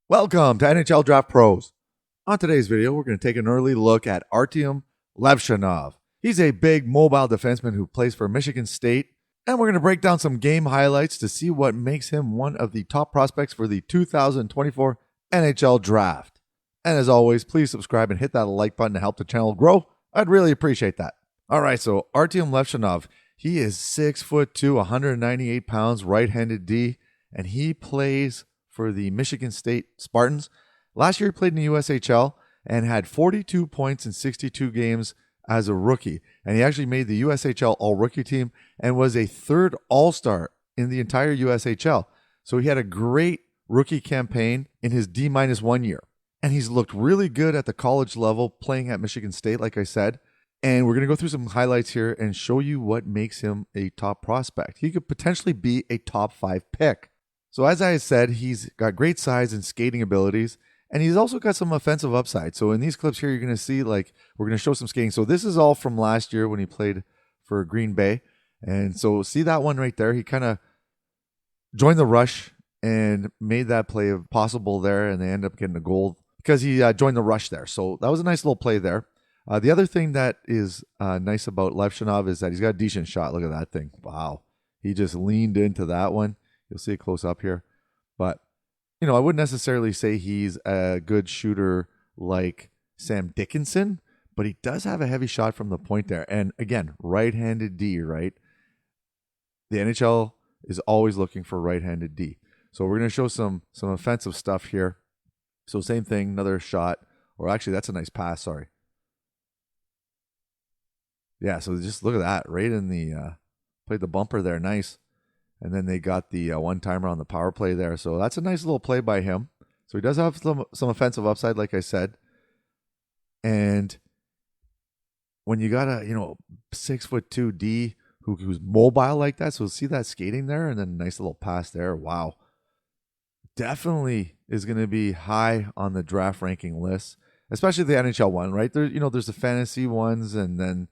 Welcome to NHL Draft Pros. On today's video, we're going to take an early look at ARTYOM LEVSHUNOV. He's a big mobile defenseman who plays for Michigan State, and we're going to break down some game highlights to see what makes him one of the top prospects for the 2024 NHL Draft. And as always, please subscribe and hit that like button to help the channel grow. I'd really appreciate that. All right, so ARTYOM LEVSHUNOV, he is 6'2", 198 pounds, right-handed D, and he plays for the Michigan State Spartans. Last year he played in the USHL and had 42 points in 62 games as a rookie. And he actually made the USHL All-Rookie team and was a third All-Star in the entire USHL. So he had a great rookie campaign in his D-1 year. And he's looked really good at the college level playing at Michigan State, like I said. And we're going to go through some highlights here and show you what makes him a top prospect. He could potentially be a top 5 pick. So as I said, he's got great size and skating abilities, and he's also got some offensive upside. So in these clips here, you're going to see, we're going to show some skating. So this is all from last year when he played for Green Bay. And so see that one right there? He kind of joined the rush and made that play possible there, and they end up getting a goal because he joined the rush there. So that was a nice little play there. The other thing that is nice about Levshunov is that he's got a decent shot. Look at that thing. Wow. He just leaned into that one. You'll see it close up here. But, I wouldn't necessarily say he's a good shooter like Sam Dickinson, but he does have a heavy shot from the point there. And again, right-handed D, right? The NHL is always looking for right-handed D. So we're going to show some offensive stuff here. So same thing, another shot. Or actually, that's a nice pass, sorry. Yeah, so just look at that. Right in the, played the bumper there, nice. And then they got the one-timer on the power play there. So that's a nice little play by him. So he does have some offensive upside, like I said. And when you got a 6'2" D who's mobile like that, so see that skating there, and then a nice little pass there. Wow, definitely is going to be high on the draft ranking list, especially the NHL one, right? There's the fantasy ones, and then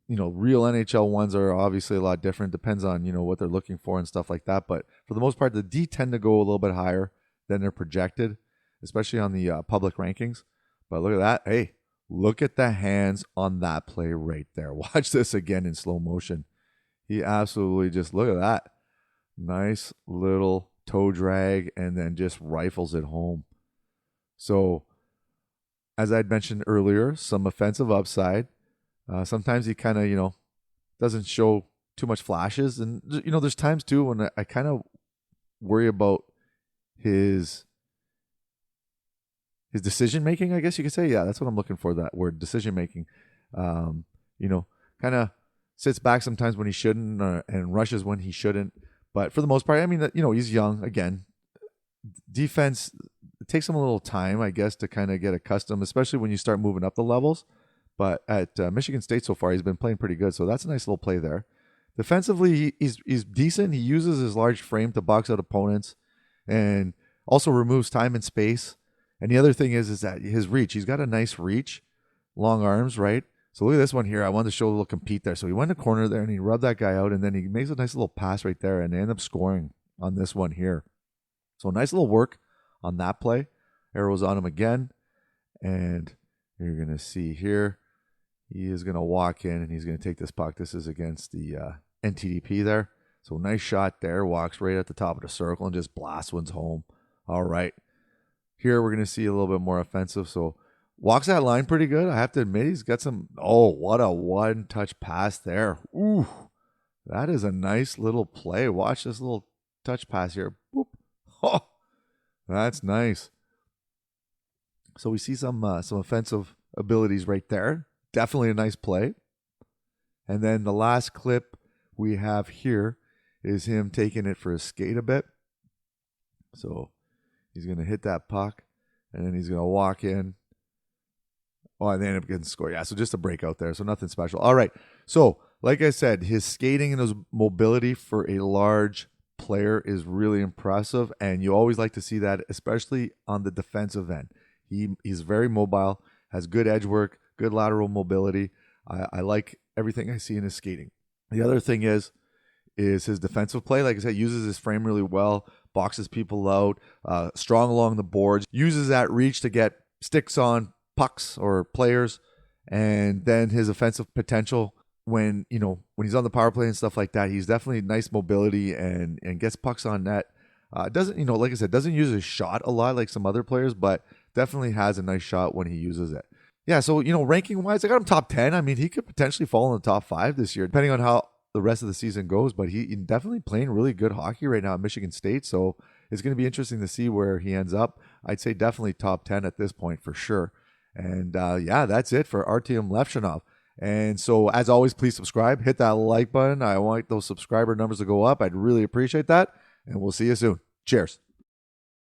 real NHL ones are obviously a lot different. Depends on, what they're looking for and stuff like that. But for the most part, the D tend to go a little bit higher than they're projected, especially on the public rankings. But look at that. Hey, look at the hands on that play right there. Watch this again in slow motion. He absolutely just, look at that. Nice little toe drag and then just rifles it home. So, as I'd mentioned earlier, some offensive upside. Sometimes he kind of, doesn't show too much flashes. And, there's times too when I kind of worry about his decision-making, I guess you could say. Yeah, that's what I'm looking for, that word, decision-making. Kind of sits back sometimes when he shouldn't and rushes when he shouldn't. But for the most part, I mean, he's young. Again, defense, it takes him a little time, I guess, to kind of get accustomed, especially when you start moving up the levels. But at Michigan State so far, he's been playing pretty good. So that's a nice little play there. Defensively, he's decent. He uses his large frame to box out opponents and also removes time and space. And the other thing is that his reach. He's got a nice reach, long arms, right? So look at this one here. I wanted to show a little compete there. So he went to corner there and he rubbed that guy out. And then he makes a nice little pass right there. And they end up scoring on this one here. So nice little work on that play. Arrows on him again. And you're going to see here. He is going to walk in and he's going to take this puck. This is against the NTDP there. So nice shot there. Walks right at the top of the circle and just blasts one's home. All right. Here we're going to see a little bit more offensive. So walks that line pretty good. I have to admit he's got some. Oh, what a one-touch pass there. Ooh, that is a nice little play. Watch this little touch pass here. Boop. Oh, that's nice. So we see some offensive abilities right there. Definitely a nice play. And then the last clip we have here is him taking it for a skate a bit. So he's going to hit that puck, and then he's going to walk in. Oh, and they end up getting scored. Yeah, so just a breakout there. So nothing special. All right. So, like I said, his skating and his mobility for a large player is really impressive, and you always like to see that, especially on the defensive end. He's very mobile, has good edge work, good lateral mobility. I like everything I see in his skating. The other thing is his defensive play. Like I said, uses his frame really well, boxes people out, strong along the boards, uses that reach to get sticks on pucks or players, and then his offensive potential when he's on the power play and stuff like that. He's definitely nice mobility and gets pucks on net. Doesn't, like I said, doesn't use his shot a lot like some other players, but definitely has a nice shot when he uses it. Yeah, so, ranking wise, I got him top 10. I mean, he could potentially fall in the top 5 this year, depending on how the rest of the season goes, but he definitely playing really good hockey right now at Michigan State, so it's going to be interesting to see where he ends up. I'd say definitely top 10 at this point for sure. And yeah, that's it for ARTYOM LEVSHUNOV. And so, as always, please subscribe, hit that like button. I want those subscriber numbers to go up. I'd really appreciate that. And we'll see you soon. Cheers.